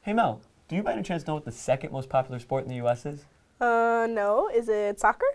Hey Mel, do you by any chance know what the second most popular sport in the U.S. is? No. Is it soccer?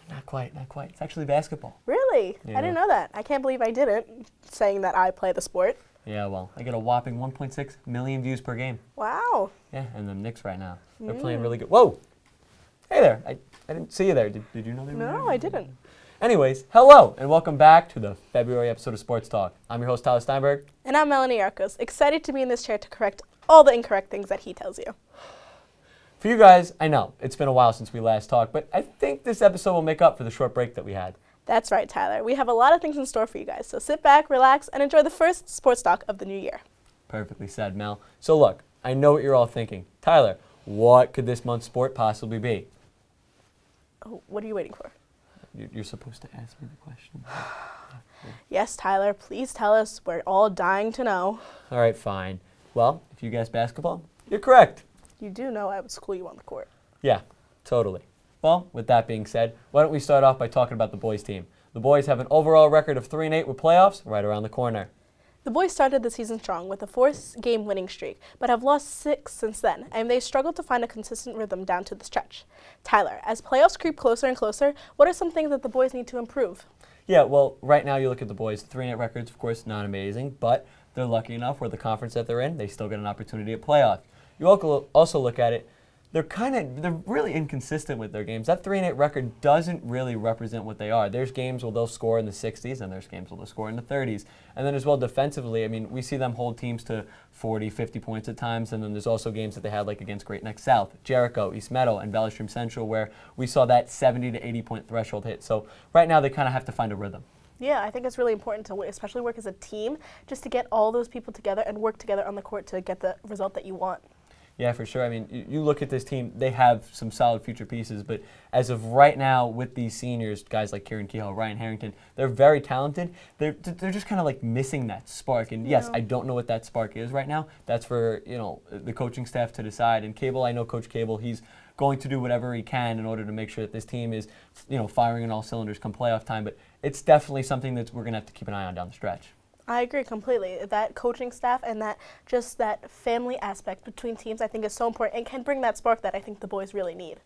Not quite, not quite. It's actually basketball. Really? Yeah. I didn't know that. I can't believe I didn't, saying that I play the sport. Yeah, well, I get a whopping 1.6 million views per game. Wow. Yeah, and the Knicks right now. They're playing really good. Whoa! Hey there. I didn't see you there. Did you know they were there? No, I didn't. Anyways, hello, and welcome back to the February episode of Sports Talk. I'm your host, Tyler Steinberg. And I'm Melanie Arcos, excited to be in this chair to correct all the incorrect things that he tells you. For you guys, I know, it's been a while since we last talked, but I think this episode will make up for the short break that we had. That's right, Tyler. We have a lot of things in store for you guys, so sit back, relax, and enjoy the first sports talk of the new year. Perfectly said, Mel. So look, I know what you're all thinking. Tyler, what could this month's sport possibly be? Oh, what are you waiting for? You're supposed to ask me the question. Yes, Tyler, please tell us. We're all dying to know. All right, fine. Well, if you guessed basketball, you're correct. You do know I would school you on the court. Yeah, totally. Well, with that being said, why don't we start off by talking about the boys' team. The boys have an overall record of 3-8 with playoffs right around the corner. The boys started the season strong with a 4-game winning streak, but have lost 6 since then, and they struggled to find a consistent rhythm down to the stretch. Tyler, as playoffs creep closer and closer, what are some things that the boys need to improve? Yeah, well, right now you look at the boys, 3-8 records, of course, not amazing, but they're lucky enough where the conference that they're in, they still get an opportunity at playoff. You also look at it, they're really inconsistent with their games. That 3-8 record doesn't really represent what they are. There's games where they'll score in the 60s, and there's games where they'll score in the 30s. And then as well defensively, I mean, we see them hold teams to 40, 50 points at times, and then there's also games that they had like against Great Neck South, Jericho, East Meadow, and Valley Stream Central where we saw that 70 to 80 point threshold hit. So right now they kind of have to find a rhythm. Yeah, I think it's really important to especially work as a team, just to get all those people together and work together on the court to get the result that you want. Yeah, for sure. I mean, you look at this team, they have some solid future pieces, but as of right now with these seniors, guys like Kieran Kehoe, Ryan Harrington, they're very talented. They're just kind of like missing that spark. And yes, I don't know what that spark is right now. That's for, the coaching staff to decide. And Cable, I know Coach Cable, he's going to do whatever he can in order to make sure that this team is, firing on all cylinders come playoff time. But it's definitely something that we're going to have to keep an eye on down the stretch. I agree completely. That coaching staff and that family aspect between teams I think is so important and can bring that spark that I think the boys really need.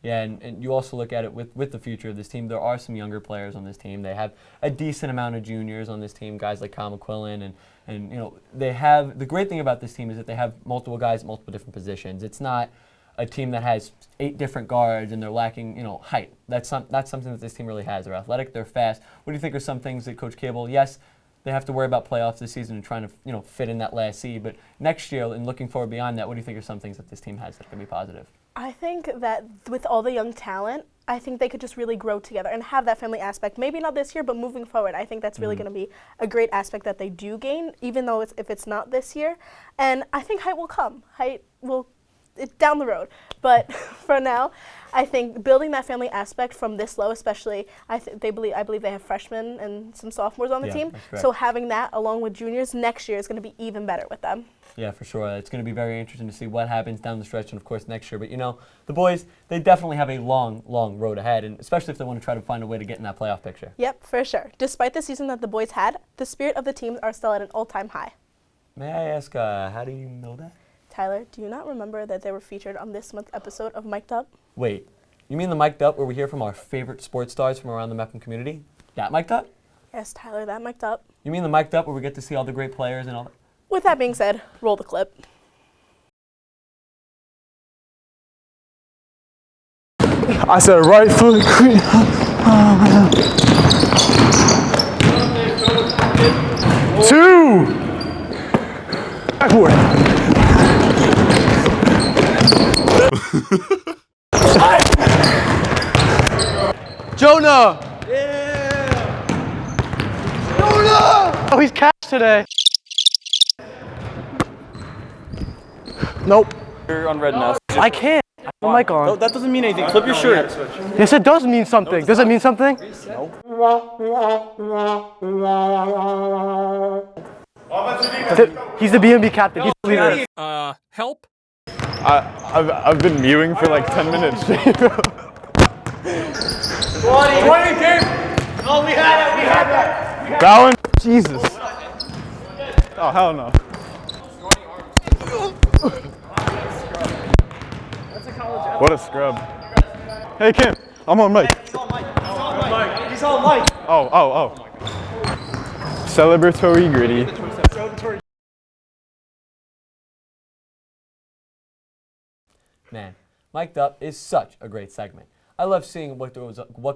Yeah, and you also look at it with the future of this team. There are some younger players on this team. They have a decent amount of juniors on this team, guys like Kyle McQuillan, and they have, the great thing about this team is that they have multiple guys at multiple different positions. It's not a team that has 8 different guards and they're lacking, height. That's something that this team really has. They're athletic, they're fast. What do you think are some things that Coach Cable, yes, they have to worry about playoffs this season and trying to, fit in that last seed. But next year and looking forward beyond that, what do you think are some things that this team has that are going to be positive? I think that with all the young talent, I think they could just really grow together and have that family aspect. Maybe not this year, but moving forward, I think that's really going to be a great aspect that they do gain, even though if it's not this year. And I think height will come. Height will down the road. But for now, I think building that family aspect from this low, especially, I believe they have freshmen and some sophomores on the team. So having that along with juniors next year is going to be even better with them. Yeah, for sure. It's going to be very interesting to see what happens down the stretch and, of course, next year. But, the boys, they definitely have a long, long road ahead, and especially if they want to try to find a way to get in that playoff picture. Yep, for sure. Despite the season that the boys had, the spirit of the teams are still at an all-time high. May I ask, how do you know that? Tyler, do you not remember that they were featured on this month's episode of Mic'd Up? Wait, you mean the Mic'd Up where we hear from our favorite sports stars from around the Mepham community? That Mic'd Up? Yes, Tyler, that Mic'd Up. You mean the Mic'd Up where we get to see all the great players and all that? With that being said, roll the clip. I said right foot. Two. Backward. Jonah! Yeah! Jonah! Oh, he's cash today. Nope. You're on red now. I can't. I have the mic on. No, that doesn't mean anything. Flip your shirt. Yes, it does mean something. Does it mean something? No. He's the BNB captain. He's the leader. Help? I've been mewing for like 10 minutes. 20 game. Oh, we had that. That one? Jesus. Oh, hell no. What a scrub. Hey, Kim, I'm on mic. He's on mic. Oh. Celebratory gritty. Man, Mic'd Up is such a great segment. I love seeing what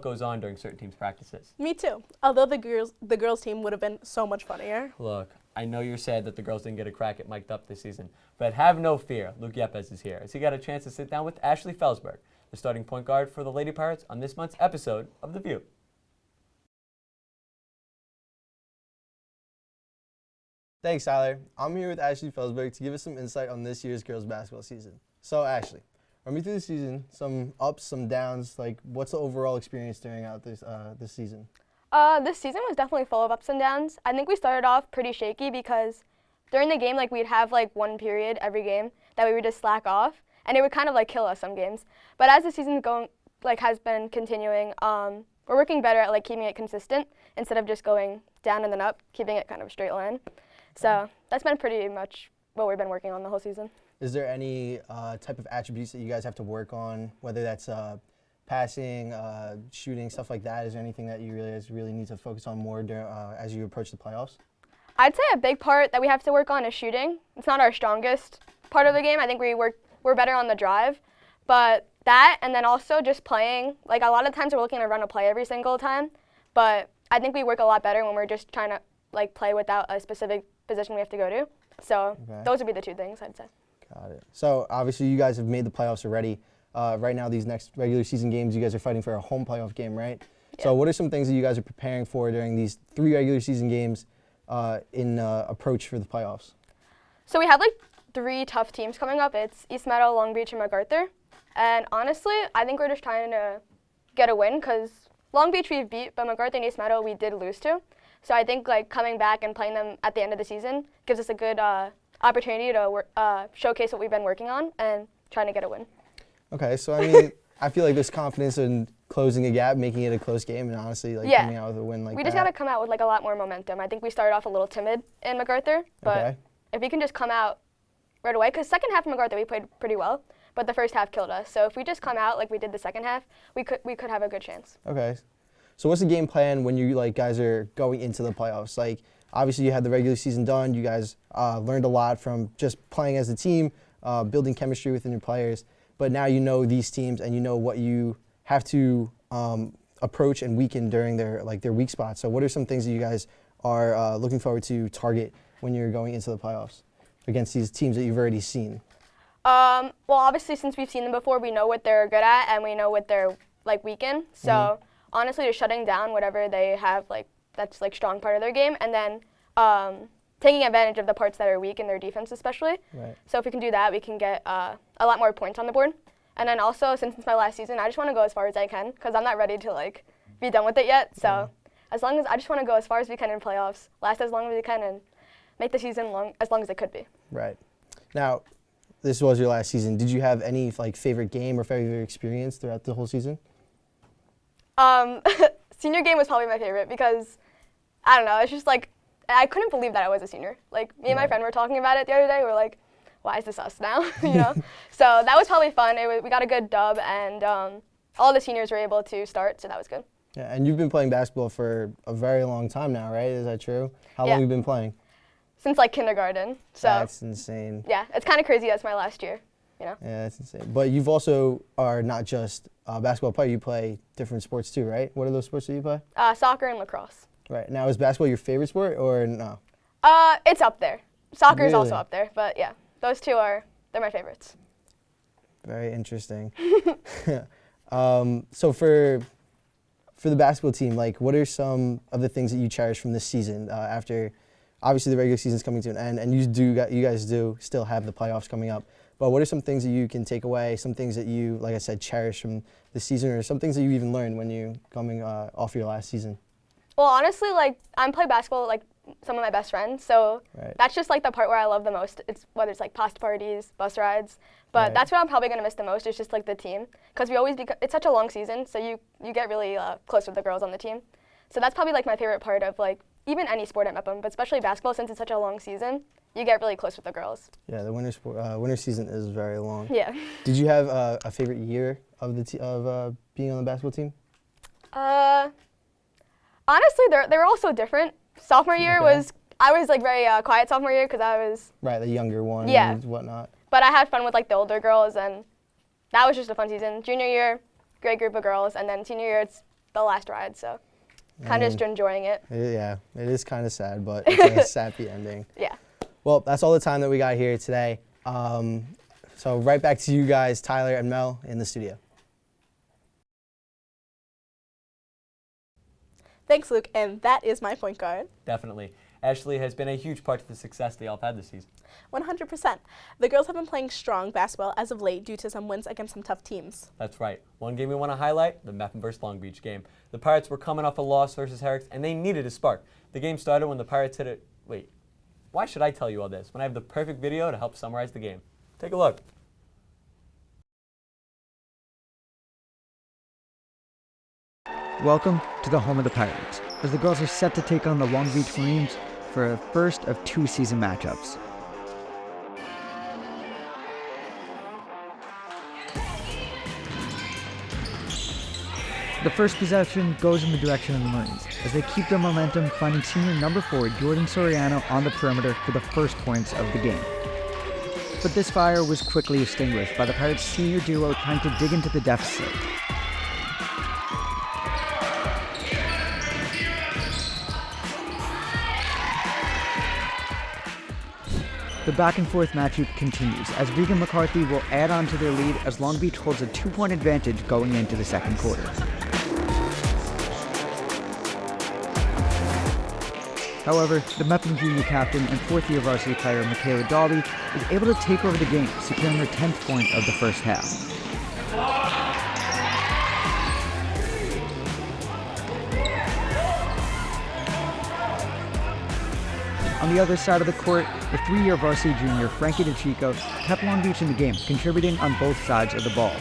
goes on during certain teams' practices. Me too. Although the girls team would have been so much funnier. Look, I know you're sad that the girls didn't get a crack at Mic'd Up this season, but have no fear. Luke Yepes is here, as he got a chance to sit down with Ashley Felsberg, the starting point guard for the Lady Pirates, on this month's episode of The View. Thanks, Tyler. I'm here with Ashley Felsberg to give us some insight on this year's girls basketball season. So, Ashley, run me through the season, some ups, some downs. Like, what's the overall experience during out this season? This season was definitely full of ups and downs. I think we started off pretty shaky because during the game, like, we'd have like one period every game that we would just slack off, and it would kind of like kill us some games. But as the season has been continuing, we're working better at like keeping it consistent instead of just going down and then up, keeping it kind of a straight line. So that's been pretty much what we've been working on the whole season. Is there any type of attributes that you guys have to work on, whether that's passing, shooting, stuff like that? Is there anything that you really need to focus on more as you approach the playoffs? I'd say a big part that we have to work on is shooting. It's not our strongest part of the game. I think we're better on the drive, but that and then also just playing. Like a lot of times we're looking to run a play every single time, but I think we work a lot better when we're just trying to like play without a specific position we have to go to. So those would be the two things I'd say. Got it. So obviously you guys have made the playoffs already. Right now, these next regular season games, you guys are fighting for a home playoff game, right? Yeah. So what are some things that you guys are preparing for during these 3 regular season games in approach for the playoffs? So we have like 3 tough teams coming up. It's East Meadow, Long Beach, and MacArthur. And honestly, I think we're just trying to get a win because Long Beach we've beat, but MacArthur and East Meadow we did lose to. So I think like coming back and playing them at the end of the season gives us a good opportunity to showcase what we've been working on and trying to get a win. Okay, so I mean, I feel like there's confidence in closing a gap, making it a close game, and honestly, like coming out with a win like that. We just got to come out with like a lot more momentum. I think we started off a little timid in MacArthur, but if we can just come out right away, because second half of MacArthur we played pretty well, but the first half killed us. So if we just come out like we did the second half, we could have a good chance. Okay, so what's the game plan when you guys are going into the playoffs? Like obviously you had the regular season done. You guys learned a lot from just playing as a team, building chemistry within your players. But now you know these teams and you know what you have to approach and weaken during their weak spots. So what are some things that you guys are looking forward to target when you're going into the playoffs against these teams that you've already seen? Well, obviously since we've seen them before, we know what they're good at and we know what they're like weak in. So honestly, just shutting down whatever they have that's like strong part of their game, and then taking advantage of the parts that are weak in their defense especially. Right. So if we can do that, we can get a lot more points on the board. And then also, since it's my last season, I just want to go as far as I can because I'm not ready to like be done with it yet. So as long as I just want to go as far as we can in playoffs, last as long as we can, and make the season as long as it could be. Right. Now, this was your last season. Did you have any favorite game or favorite experience throughout the whole season? Senior game was probably my favorite because, I don't know, it's just like, I couldn't believe that I was a senior. Like, me and my friend were talking about it the other day. We were like, why is this us now, you know? So that was probably fun. We got a good dub, and all the seniors were able to start, so that was good. Yeah, and you've been playing basketball for a very long time now, right? Is that true? How long have you been playing? Since like kindergarten. So that's insane. Yeah, it's kind of crazy. That's my last year, you know? Yeah, that's insane. But you've also are not just a basketball player. You play different sports too, right? What are those sports that you play? Soccer and lacrosse. Right. Now, is basketball your favorite sport or no? It's up there. Soccer is also up there, but yeah, those two they're my favorites. Very interesting. So for the basketball team, like, what are some of the things that you cherish from this season after, obviously the regular season's coming to an end, and you guys do still have the playoffs coming up. But what are some things that you can take away, some things that you, like I said, cherish from this season, or some things that you even learned when you coming off your last season? Well, honestly, like, I'm playing basketball like some of my best friends, so that's just like the part where I love the most. It's whether it's like pasta parties, bus rides, but that's what I'm probably gonna miss the most. Is just like the team, because it's such a long season, so you get really close with the girls on the team. So that's probably like my favorite part of like even any sport at Mepham, but especially basketball, since it's such a long season, you get really close with the girls. Yeah, the winter season is very long. Yeah. Did you have a favorite year of being on the basketball team? Honestly, they were all so different. Sophomore year I was like very quiet sophomore year because I was. Right, the younger one Yeah. and whatnot. But I had fun with like the older girls, and that was just a fun season. Junior year, great group of girls, and then senior year, it's the last ride, so kind of just enjoying it. Yeah, it is kind of sad, but it's a sappy ending. Yeah. Well, that's all the time that we got here today. So right back to you guys, Tyler and Mel, in the studio. Thanks, Luke, and that is my point guard. Definitely. Ashley has been a huge part of the success they all have had this season. 100%. The girls have been playing strong basketball as of late due to some wins against some tough teams. That's right. One game we want to highlight, the Mepham vs. Long Beach game. The Pirates were coming off a loss versus Herrick, and they needed a spark. The game started when the Pirates hit it. Wait, why should I tell you all this when I have the perfect video to help summarize the game? Take a look. Welcome to the home of the Pirates, as the girls are set to take on the Long Beach Marines for a first of 2 season matchups. The first possession goes in the direction of the Marines, as they keep their momentum, finding senior number 4 Jordan Soriano on the perimeter for the first points of the game. But this fire was quickly extinguished by the Pirates' senior duo trying to dig into the deficit. The back and forth matchup continues as Regan McCarthy will add on to their lead as Long Beach holds a 2-point advantage going into the second quarter. However, the Mepham junior captain and 4th-year varsity player Michaela Dalby is able to take over the game, securing her 10th point of the first half. On the other side of the court, the 3-year varsity junior Frankie DeChico kept Long Beach in the game, contributing on both sides of the ball.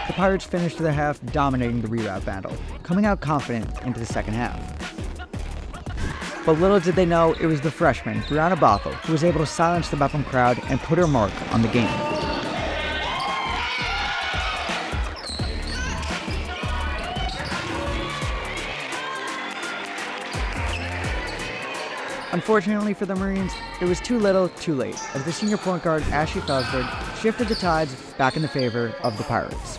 The Pirates finished the half dominating the reroute battle, coming out confident into the second half. But little did they know it was the freshman, Brianna Bothell, who was able to silence the Mepham crowd and put her mark on the game. Unfortunately for the Marines, it was too little, too late, as the senior point guard Ashley Felsberg shifted the tides back in the favor of the Pirates.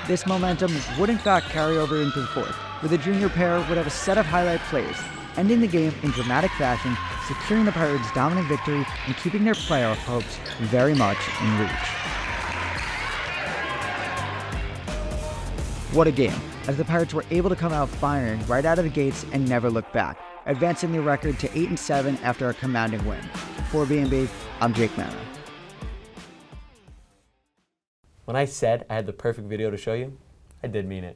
This momentum would in fact carry over into the fourth, where the junior pair would have a set of highlight plays, ending the game in dramatic fashion, securing the Pirates' dominant victory and keeping their playoff hopes very much in reach. What a game, as the Pirates were able to come out firing right out of the gates and never look back, advancing their record to 8-7 after a commanding win. For B&B, I'm Jake Manna. When I said I had the perfect video to show you, I did mean it.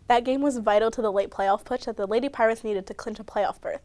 That game was vital to the late playoff push that the Lady Pirates needed to clinch a playoff berth.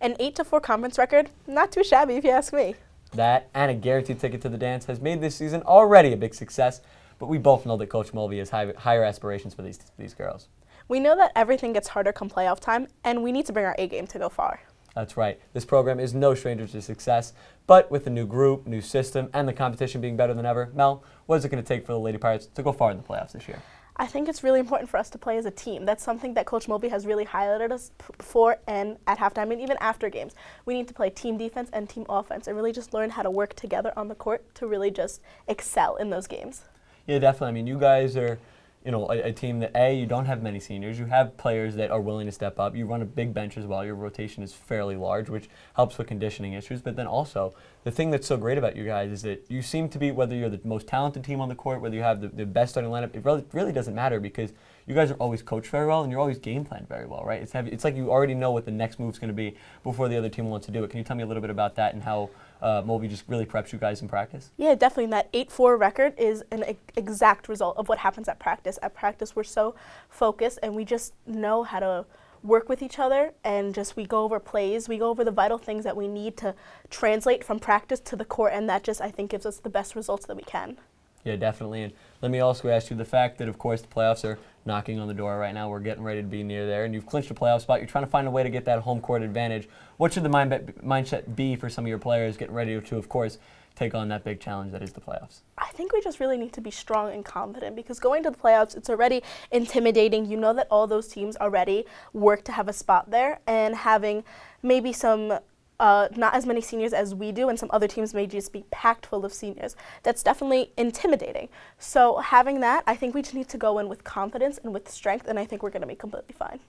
An 8-4 conference record, not too shabby if you ask me. That and a guaranteed ticket to the dance has made this season already a big success, but we both know that Coach Mulvey has higher aspirations for these girls. We know that everything gets harder come playoff time, and we need to bring our A game to go far. That's right. This program is no stranger to success, but with the new group, new system, and the competition being better than ever, Mel, what is it going to take for the Lady Pirates to go far in the playoffs this year? I think it's really important for us to play as a team. That's something that Coach Mulvey has really highlighted us for and at halftime and even after games. We need to play team defense and team offense and really just learn how to work together on the court to really just excel in those games. Yeah, definitely. I mean, you guys are, a team that, you don't have many seniors. You have players that are willing to step up. You run a big bench as well. Your rotation is fairly large, which helps with conditioning issues. But then also, the thing that's so great about you guys is that you seem to be, whether you're the most talented team on the court, whether you have the best starting lineup, it really doesn't matter because you guys are always coached very well and you're always game planned very well, right? It's like you already know what the next move's going to be before the other team wants to do it. Can you tell me a little bit about that and how Mulvey just really preps you guys in practice? Yeah, definitely. That 8-4 record is an exact result of what happens at practice. At practice, we're so focused and we just know how to work with each other and just we go over plays, we go over the vital things that we need to translate from practice to the court, and that just, I think, gives us the best results that we can. Yeah, definitely. And let me also ask you the fact that, of course, the playoffs are knocking on the door right now. We're getting ready to be near there, and you've clinched a playoff spot. You're trying to find a way to get that home court advantage. What should the mindset be for some of your players getting ready to, of course, take on that big challenge that is the playoffs? I think we just really need to be strong and confident, because going to the playoffs, it's already intimidating. You know that all those teams already work to have a spot there, and having maybe some not as many seniors as we do, and some other teams may just be packed full of seniors. That's definitely intimidating. So having that, I think we just need to go in with confidence and with strength, and I think we're going to be completely fine.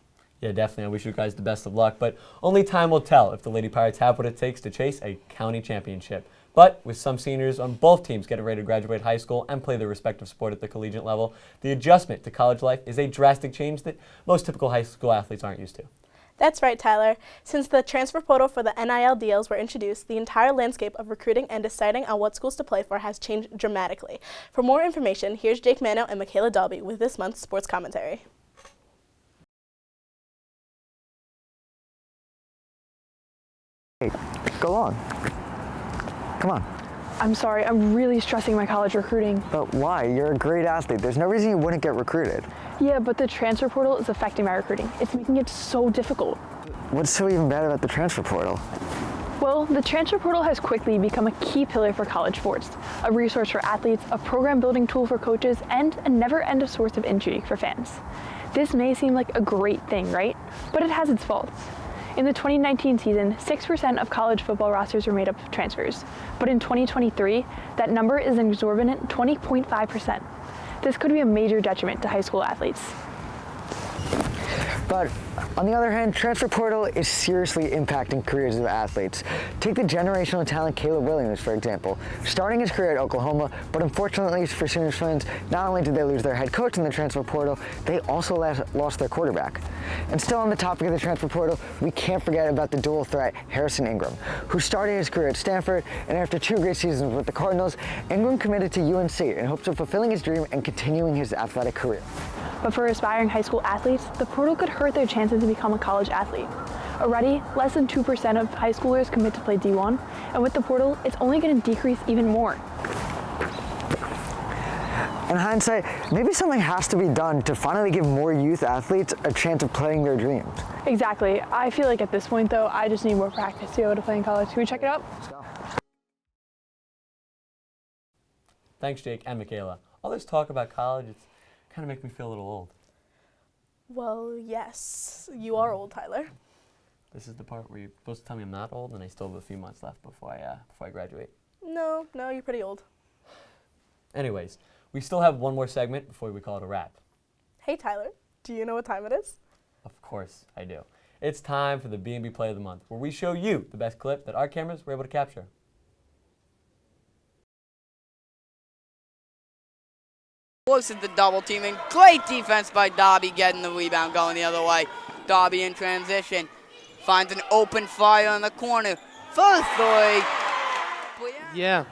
Yeah, definitely. I wish you guys the best of luck, but only time will tell if the Lady Pirates have what it takes to chase a county championship. But with some seniors on both teams getting ready to graduate high school and play their respective sport at the collegiate level, the adjustment to college life is a drastic change that most typical high school athletes aren't used to. That's right, Tyler. Since the transfer portal for the NIL deals were introduced, the entire landscape of recruiting and deciding on what schools to play for has changed dramatically. For more information, here's Jake Mano and Michaela Dalby with this month's sports commentary. Hey, go on. Come on. I'm sorry, I'm really stressing my college recruiting. But why? You're a great athlete. There's no reason you wouldn't get recruited. Yeah, but the transfer portal is affecting my recruiting. It's making it so difficult. What's so even bad about the transfer portal? Well, the transfer portal has quickly become a key pillar for college sports, a resource for athletes, a program building tool for coaches, and a never-ending source of intrigue for fans. This may seem like a great thing, right? But it has its faults. In the 2019 season, 6% of college football rosters were made up of transfers. But in 2023, that number is an exorbitant 20.5%. This could be a major detriment to high school athletes. But on the other hand, transfer portal is seriously impacting careers of athletes. Take the generational talent Caleb Williams, for example, starting his career at Oklahoma, but unfortunately for Sooners fans, not only did they lose their head coach in the transfer portal, they also lost their quarterback. And still on the topic of the transfer portal, we can't forget about the dual threat Harrison Ingram, who started his career at Stanford, and after 2 great seasons with the Cardinals, Ingram committed to UNC in hopes of fulfilling his dream and continuing his athletic career. But for aspiring high school athletes, the portal could hurt their chances to become a college athlete. Already, less than 2% of high schoolers commit to play D1, and with the portal, it's only going to decrease even more. In hindsight, maybe something has to be done to finally give more youth athletes a chance of playing their dreams. Exactly. I feel like at this point, though, I just need more practice to be able to play in college. Can we check it out? Let's go. Thanks, Jake and Michaela. All this talk about college, it's kind of makes me feel a little old. Well, yes, you are old, Tyler. This is the part where you're supposed to tell me I'm not old, and I still have a few months left before I graduate. No, you're pretty old. Anyways, we still have one more segment before we call it a wrap. Hey, Tyler, do you know what time it is? Of course I do. It's time for the B&B Play of the Month, where we show you the best clip that our cameras were able to capture. Close to the double teaming. Great defense by Dobby, getting the rebound going the other way. Dobby in transition. Finds an open fire in the corner. First three. Yeah.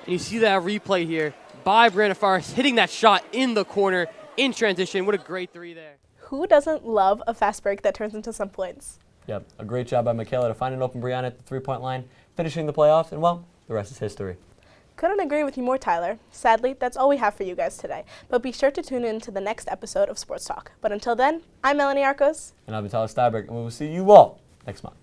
And you see that replay here by Brandon Forrest hitting that shot in the corner in transition. What a great three there. Who doesn't love a fast break that turns into some points? Yep, a great job by Michaela to find an open Brianna at the 3-point line, finishing the playoffs, and well, the rest is history. Couldn't agree with you more, Tyler. Sadly, that's all we have for you guys today. But be sure to tune in to the next episode of Sports Talk. But until then, I'm Melanie Arcos. And I'm Tyler Steiberg, and we will see you all next month.